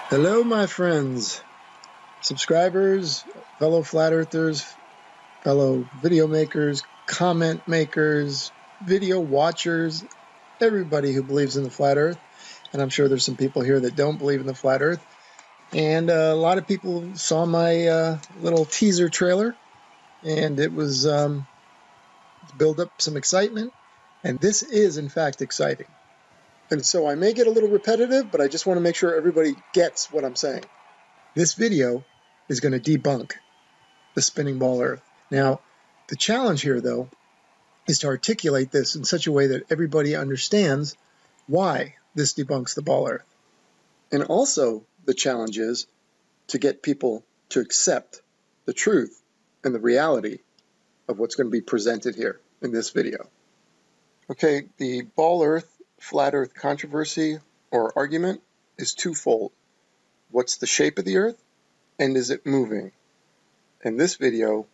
Hello, my friends, subscribers, fellow flat earthers, fellow video makers, comment makers, video watchers, everybody who believes in the flat earth. And I'm sure there's some people here that don't believe in the flat earth. And a lot of people saw my little teaser trailer, and it was build up some excitement. And this is, in fact, exciting. And so I may get a little repetitive, but I just want to make sure everybody gets what I'm saying. This video is going to debunk the spinning ball Earth. Now, the challenge here, though, is to articulate this in such a way that everybody understands why this debunks the ball Earth. And also, the challenge is to get people to accept the truth and the reality of what's going to be presented here in this video. Okay, the ball Earth, flat Earth controversy or argument is twofold. What's the shape of the Earth, and is it moving? In this video,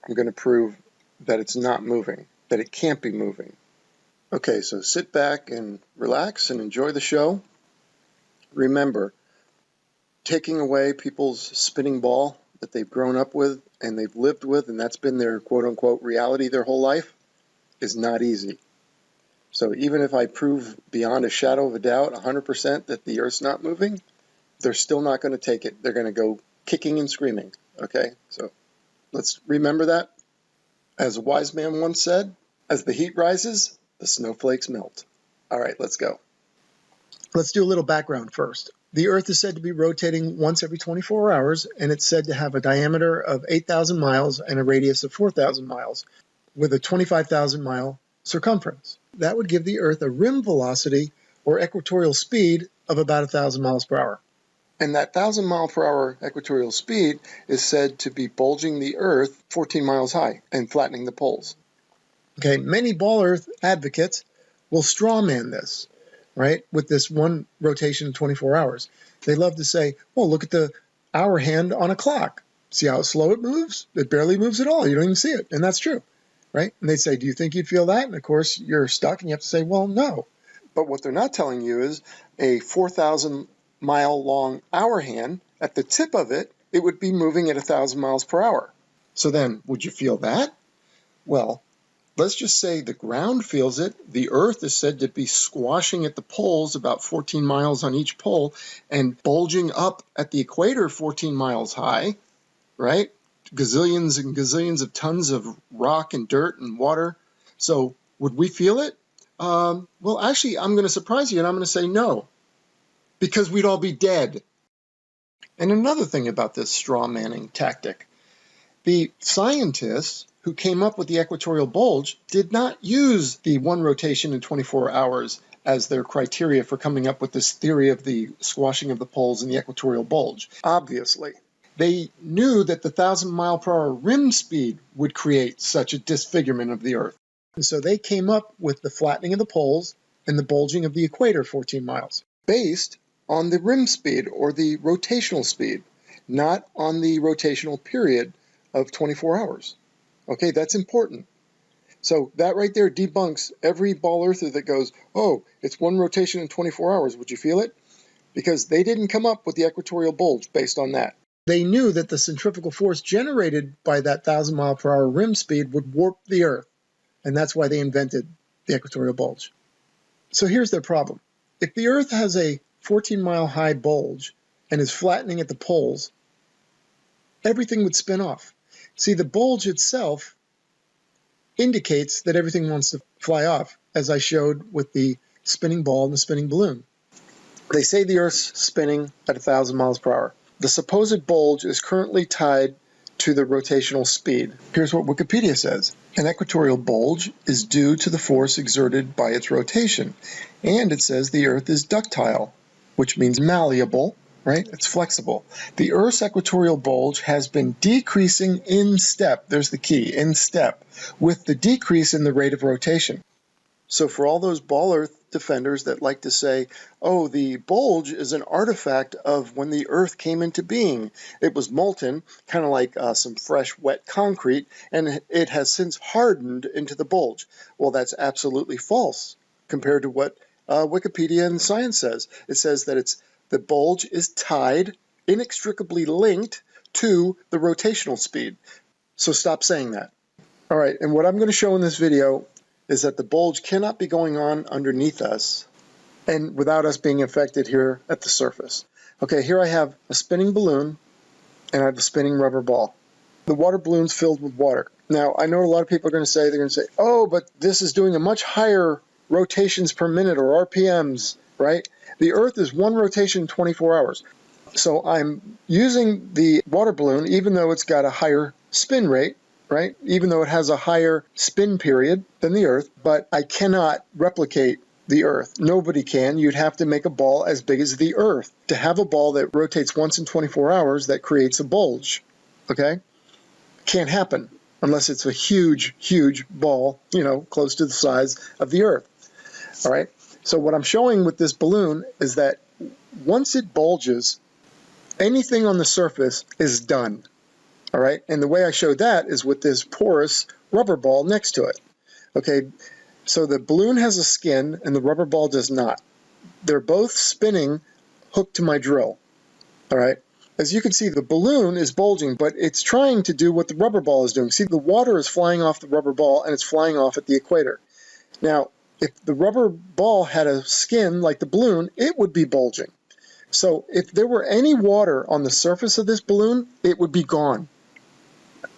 I'm going to prove that it's not moving, that it can't be moving. Okay, so sit back and relax and enjoy the show. Remember, taking away people's spinning ball that they've grown up with and they've lived with, and that's been their quote-unquote reality their whole life, is not easy. So even if I prove beyond a shadow of a doubt 100% that the Earth's not moving, they're still not going to take it. They're going to go kicking and screaming. Okay, so let's remember that. As a wise man once said, as the heat rises, the snowflakes melt. All right, let's go. Let's do a little background first. The Earth is said to be rotating once every 24 hours, and it's said to have a diameter of 8,000 miles and a radius of 4,000 miles, with a 25,000-mile circumference. That would give the Earth a rim velocity, or equatorial speed, of about 1,000 miles per hour. And that 1,000 mile per hour equatorial speed is said to be bulging the Earth 14 miles high and flattening the poles. Okay, many ball Earth advocates will strawman this, right, with this one rotation in 24 hours. They love to say, well, look at the hour hand on a clock. See how slow it moves? It barely moves at all. You don't even see it. And that's true, right? And they say, do you think you'd feel that? And of course, you're stuck and you have to say, well, no. But what they're not telling you is a 4,000 mile long hour hand, at the tip of it, it would be moving at 1,000 miles per hour. So then, would you feel that? Well, let's just say the ground feels it. The Earth is said to be squashing at the poles about 14 miles on each pole and bulging up at the equator 14 miles high, right? Gazillions and gazillions of tons of rock and dirt and water. So would we feel it? Well, actually, I'm going to surprise you and I'm going to say no, because we'd all be dead. And another thing about this straw manning tactic, the scientists who came up with the equatorial bulge did not use the one rotation in 24 hours as their criteria for coming up with this theory of the squashing of the poles and the equatorial bulge. Obviously, they knew that the 1,000 mile per hour rim speed would create such a disfigurement of the Earth. And so they came up with the flattening of the poles and the bulging of the equator 14 miles, based on the rim speed or the rotational speed, not on the rotational period of 24 hours. Okay, that's important. So that right there debunks every ball earther that goes, oh, it's one rotation in 24 hours. Would you feel it? Because they didn't come up with the equatorial bulge based on that. They knew that the centrifugal force generated by that 1,000 mile per hour rim speed would warp the Earth. And that's why they invented the equatorial bulge. So here's their problem. If the Earth has a 14-mile high bulge and is flattening at the poles, everything would spin off. See, the bulge itself indicates that everything wants to fly off, as I showed with the spinning ball and the spinning balloon. They say the Earth's spinning at 1,000 miles per hour. The supposed bulge is currently tied to the rotational speed. Here's what Wikipedia says. An equatorial bulge is due to the force exerted by its rotation. And it says the Earth is ductile, which means malleable, right? It's flexible. The Earth's equatorial bulge has been decreasing in step, there's the key, in step, with the decrease in the rate of rotation. So for all those ball Earth defenders that like to say, oh, the bulge is an artifact of when the Earth came into being. It was molten, kind of like some fresh, wet concrete, and it has since hardened into the bulge. Well, that's absolutely false compared to what Wikipedia and science says. It says that it's The bulge is tied, inextricably linked to the rotational speed. So stop saying that. All right, and what I'm going to show in this video is that the bulge cannot be going on underneath us and without us being affected here at the surface. Okay, here I have a spinning balloon and I have a spinning rubber ball. The water balloon's filled with water. Now, I know a lot of people are going to say, oh, but this is doing a much higher rotations per minute or RPMs, right? The Earth is one rotation in 24 hours. So I'm using the water balloon, even though it's got a higher spin rate, right? Even though it has a higher spin period than the Earth, but I cannot replicate the Earth. Nobody can. You'd have to make a ball as big as the Earth to have a ball that rotates once in 24 hours that creates a bulge, okay? Can't happen unless it's a huge, huge ball, close to the size of the Earth, all right? So what I'm showing with this balloon is that once it bulges, anything on the surface is done, all right? And the way I showed that is with this porous rubber ball next to it, okay? So the balloon has a skin and the rubber ball does not. They're both spinning hooked to my drill, all right? As you can see, the balloon is bulging, but it's trying to do what the rubber ball is doing. See, the water is flying off the rubber ball, and it's flying off at the equator. Now, if the rubber ball had a skin like the balloon, it would be bulging. So if there were any water on the surface of this balloon, it would be gone.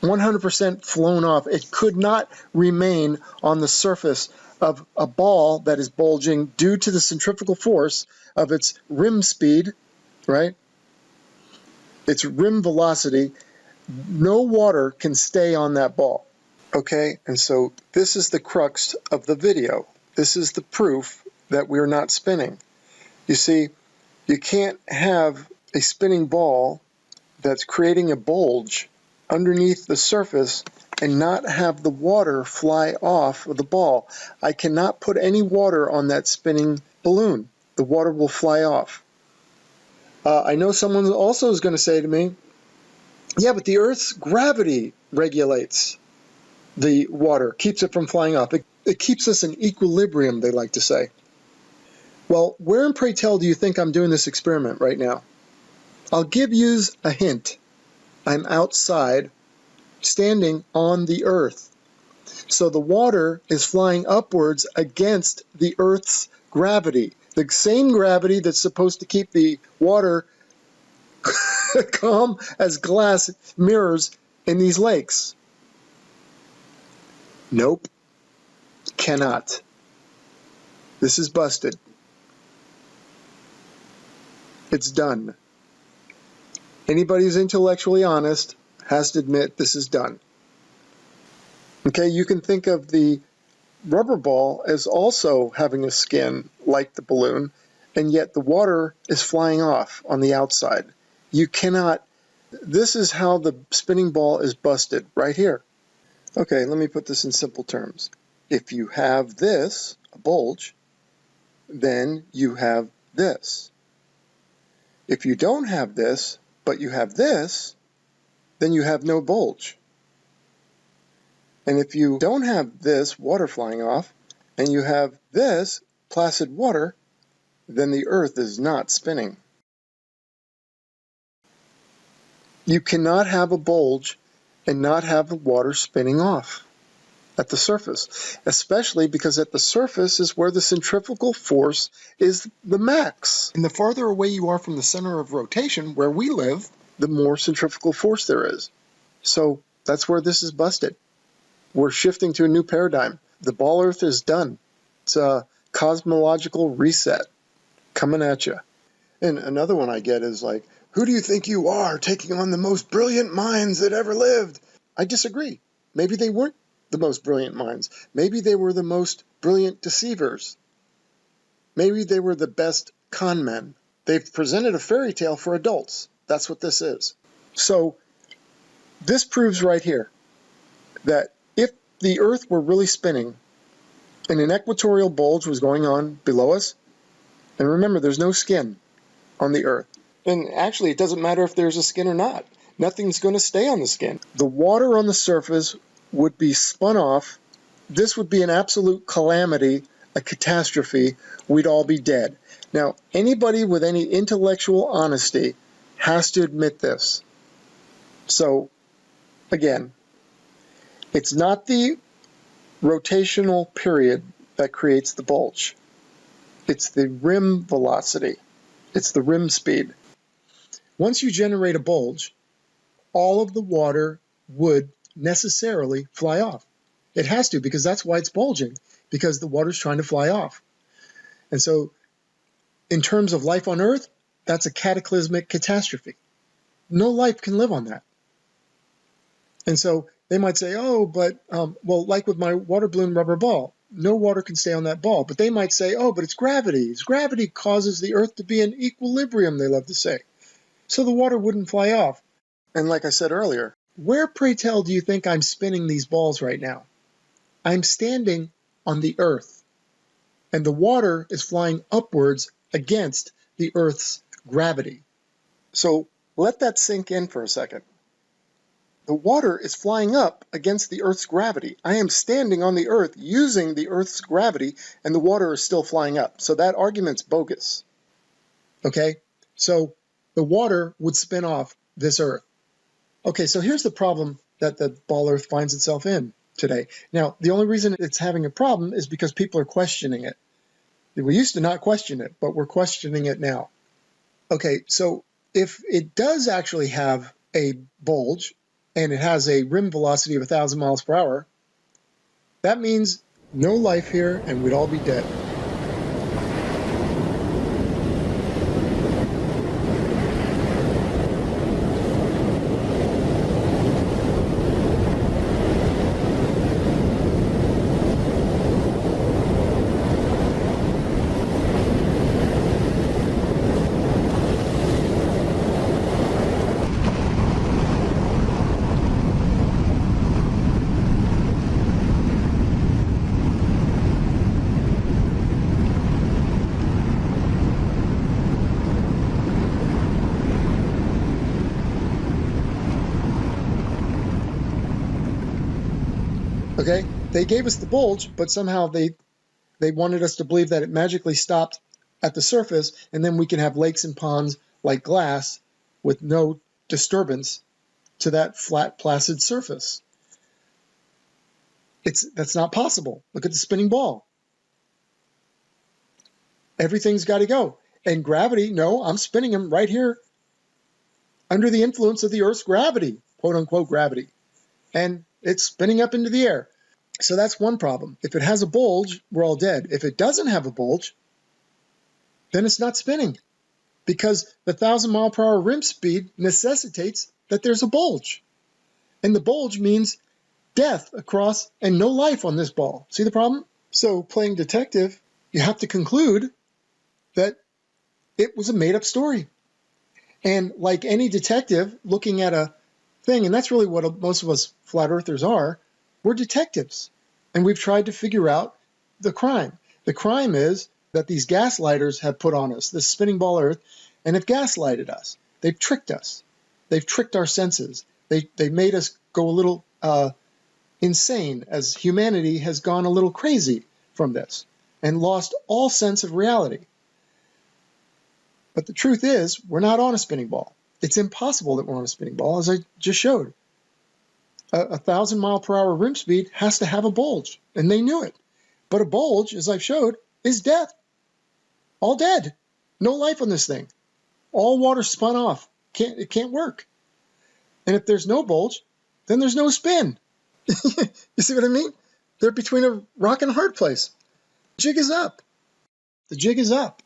100% flown off. It could not remain on the surface of a ball that is bulging due to the centrifugal force of its rim speed, right? Its rim velocity. No water can stay on that ball. Okay, and so this is the crux of the video. This is the proof that we're not spinning. You see, you can't have a spinning ball that's creating a bulge underneath the surface and not have the water fly off of the ball. I cannot put any water on that spinning balloon. The water will fly off. I know someone also is going to say to me, yeah, but the Earth's gravity regulates the water, keeps it from flying off. It keeps us in equilibrium, they like to say. Well, where in pray tell do you think I'm doing this experiment right now? I'll give you a hint. I'm outside, standing on the Earth. So the water is flying upwards against the Earth's gravity. The same gravity that's supposed to keep the water calm as glass mirrors in these lakes. Nope. Cannot. This is busted. It's done. Anybody who's intellectually honest has to admit this is done. Okay, you can think of the rubber ball as also having a skin like the balloon, and yet the water is flying off on the outside. You cannot, this is how the spinning ball is busted, right here. Okay, let me put this in simple terms. If you have this, a bulge, then you have this. If you don't have this, but you have this, then you have no bulge. And if you don't have this water flying off, and you have this placid water, then the Earth is not spinning. You cannot have a bulge and not have the water spinning off at the surface, especially because at the surface is where the centrifugal force is the max. And the farther away you are from the center of rotation, where we live, the more centrifugal force there is. So that's where this is busted. We're shifting to a new paradigm. The ball Earth is done. It's a cosmological reset coming at you. And another one I get is like, who do you think you are, taking on the most brilliant minds that ever lived? I disagree. Maybe they weren't the most brilliant minds. Maybe they were the most brilliant deceivers. Maybe they were the best con men. They've presented a fairy tale for adults. That's what this is. So this proves right here that if the Earth were really spinning and an equatorial bulge was going on below us, and remember, there's no skin on the Earth. And actually, it doesn't matter if there's a skin or not. Nothing's going to stay on the skin. The water on the surface would be spun off. This would be an absolute calamity, a catastrophe. We'd all be dead. Now, anybody with any intellectual honesty has to admit this. So, again, it's not the rotational period that creates the bulge. It's the rim velocity. It's the rim speed. Once you generate a bulge, all of the water would necessarily fly off. It has to, because that's why it's bulging, because the water's trying to fly off. And so, in terms of life on Earth, that's a cataclysmic catastrophe. No life can live on that. And so they might say, oh, but, well, like with my water balloon rubber ball, no water can stay on that ball. But they might say, oh, but it's gravity. Gravity causes the Earth to be in equilibrium, they love to say. So the water wouldn't fly off. And like I said earlier, where, pray tell, do you think I'm spinning these balls right now? I'm standing on the Earth. And the water is flying upwards against the Earth's gravity. So let that sink in for a second. The water is flying up against the Earth's gravity. I am standing on the Earth using the Earth's gravity, and the water is still flying up. So that argument's bogus. Okay? So the water would spin off this Earth. Okay, so here's the problem that the ball Earth finds itself in today. Now, the only reason it's having a problem is because people are questioning it. We used to not question it, but we're questioning it now. Okay, so if it does actually have a bulge, and it has a rim velocity of 1,000 miles per hour, that means no life here and we'd all be dead. Okay, they gave us the bulge, but somehow they wanted us to believe that it magically stopped at the surface, and then we can have lakes and ponds like glass with no disturbance to that flat, placid surface. That's not possible. Look at the spinning ball. Everything's got to go. And gravity, no, I'm spinning them right here under the influence of the Earth's gravity, quote unquote gravity. And it's spinning up into the air. So that's one problem. If it has a bulge, we're all dead. If it doesn't have a bulge, then it's not spinning, because the 1,000 mile per hour rim speed necessitates that there's a bulge. And the bulge means death across and no life on this ball. See the problem? So playing detective, you have to conclude that it was a made-up story. And like any detective looking at a thing, and that's really what most of us flat earthers are, we're detectives. And we've tried to figure out the crime. The crime is that these gaslighters have put on us, this spinning ball Earth, and have gaslighted us. They've tricked us. They've tricked our senses. They made us go a little insane, as humanity has gone a little crazy from this and lost all sense of reality. But the truth is, we're not on a spinning ball. It's impossible that we're on a spinning ball, as I just showed. A 1,000 mile per hour rim speed has to have a bulge, and they knew it. But a bulge, as I've showed, is death. All dead. No life on this thing. All water spun off. It can't work. And if there's no bulge, then there's no spin. You see what I mean? They're between a rock and a hard place. The jig is up. The jig is up.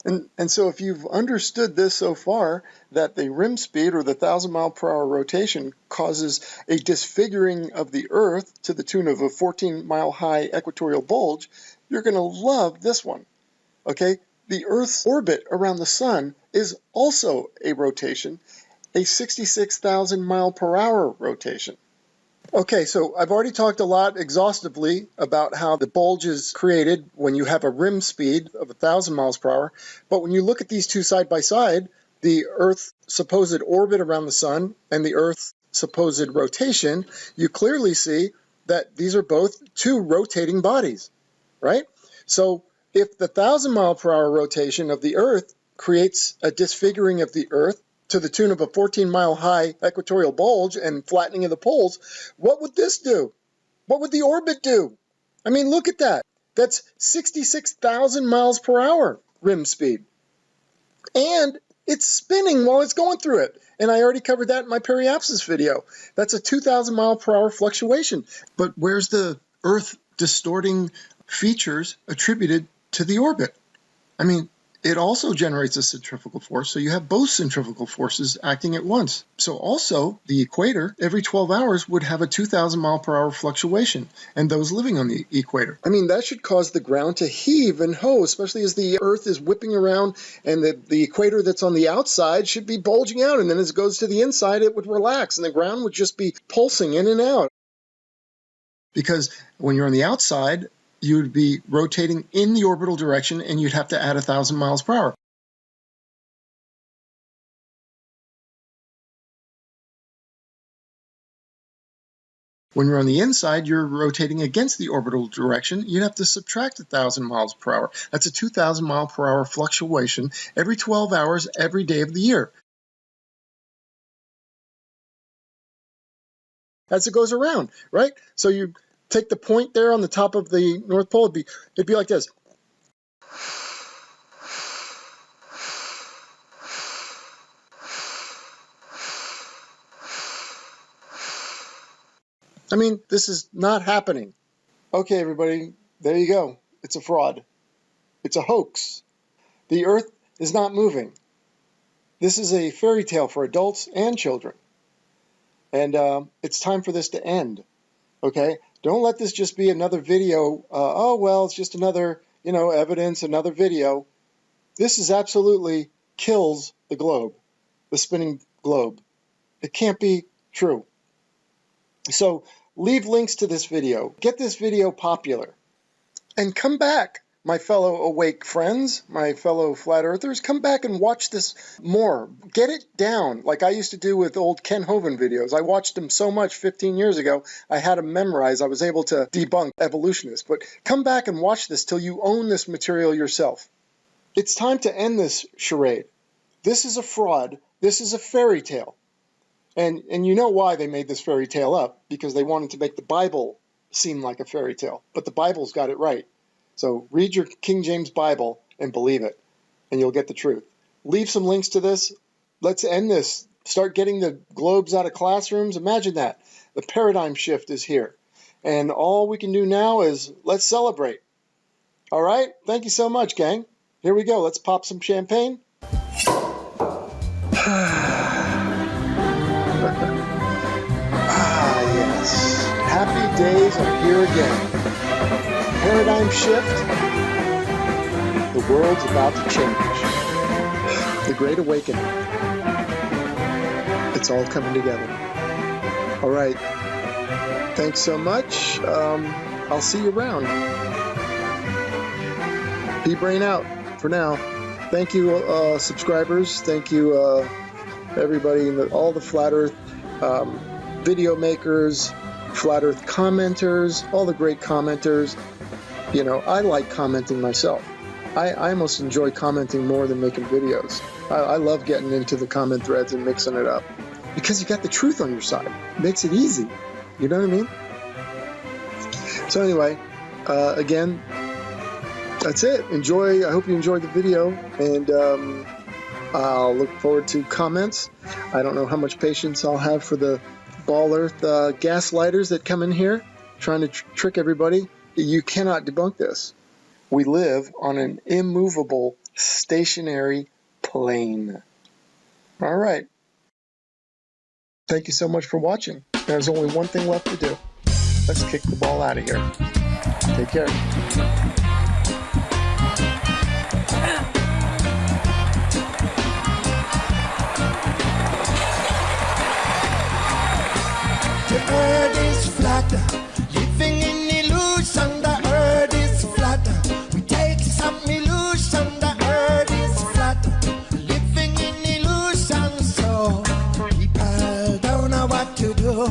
And so if you've understood this so far, that the rim speed or the 1,000 mile per hour rotation causes a disfiguring of the Earth to the tune of a 14-mile high equatorial bulge, you're going to love this one. Okay? The Earth's orbit around the sun is also a rotation, a 66,000 mile per hour rotation. Okay, so I've already talked a lot exhaustively about how the bulge is created when you have a rim speed of 1,000 miles per hour. But when you look at these two side by side, the Earth's supposed orbit around the sun and the Earth's supposed rotation, you clearly see that these are both two rotating bodies, right? So If the 1,000-mile-per-hour rotation of the Earth creates a disfiguring of the Earth to the tune of a 14-mile-high equatorial bulge and flattening of the poles, what would this do? What would the orbit do? I mean, look at that. That's 66,000 miles per hour rim speed. And it's spinning while it's going through it. And I already covered that in my periapsis video. That's a 2,000 mile per hour fluctuation. But where's the Earth distorting features attributed to the orbit? I mean, it also generates a centrifugal force, so you have both centrifugal forces acting at once. So also, the equator, every 12 hours, would have a 2,000 mile per hour fluctuation, and those living on the equator. I mean, that should cause the ground to heave and hoe, especially as the Earth is whipping around, and the equator that's on the outside should be bulging out, and then as it goes to the inside, it would relax, and the ground would just be pulsing in and out. Because when you're on the outside, you'd be rotating in the orbital direction, and you'd have to add 1,000 miles per hour. When you're on the inside, you're rotating against the orbital direction. You'd have to subtract 1,000 miles per hour. That's a 2,000 mile per hour fluctuation every 12 hours, every day of the year. As it goes around, right? So you take the point there on the top of the North Pole, it'd be like this. I mean, this is not happening. Okay, everybody, there you go. It's a fraud. It's a hoax. The Earth is not moving. This is a fairy tale for adults and children. And it's time for this to end. Okay? Don't let this just be another video. Oh, well, it's just another, evidence, another video. This is absolutely kills the globe, the spinning globe. It can't be true. So leave links to this video. Get this video popular. And come back, my fellow awake friends, my fellow flat earthers. Come back and watch this more. Get it down like I used to do with old Ken Hovind videos. I watched them so much 15 years ago, I had them memorized. I was able to debunk evolutionists. But come back and watch this till you own this material yourself. It's time to end this charade. This is a fraud. This is a fairy tale. And you know why they made this fairy tale up, because they wanted to make the Bible seem like a fairy tale. But the Bible's got it right. So read your King James Bible and believe it, and you'll get the truth. Leave some links to this. Let's end this. Start getting the globes out of classrooms. Imagine that. The paradigm shift is here. And all we can do now is let's celebrate. All right? Thank you so much, gang. Here we go. Let's pop some champagne. Yes. Happy days are here again. Paradigm shift. The world's about to change. The Great Awakening. It's all coming together. All right. Thanks so much. I'll see you around. p-brane out for now. Thank you, subscribers. Thank you, everybody, all the Flat Earth video makers, Flat Earth commenters, all the great commenters. I like commenting myself. I almost enjoy commenting more than making videos. I love getting into the comment threads and mixing it up because you got the truth on your side. It makes it easy. You know what I mean? So anyway, again, that's it. Enjoy. I hope you enjoyed the video, and I'll look forward to comments. I don't know how much patience I'll have for the Ball Earth gaslighters that come in here trying to trick everybody. You cannot debunk this. We live on an immovable, stationary plane. All right. Thank you so much for watching. There's only one thing left to do. Let's kick the ball out of here. Take care. The earth is flat, living in illusion. The earth is flat. We take some illusion. The earth is flat, living in illusion. So people don't know what to do.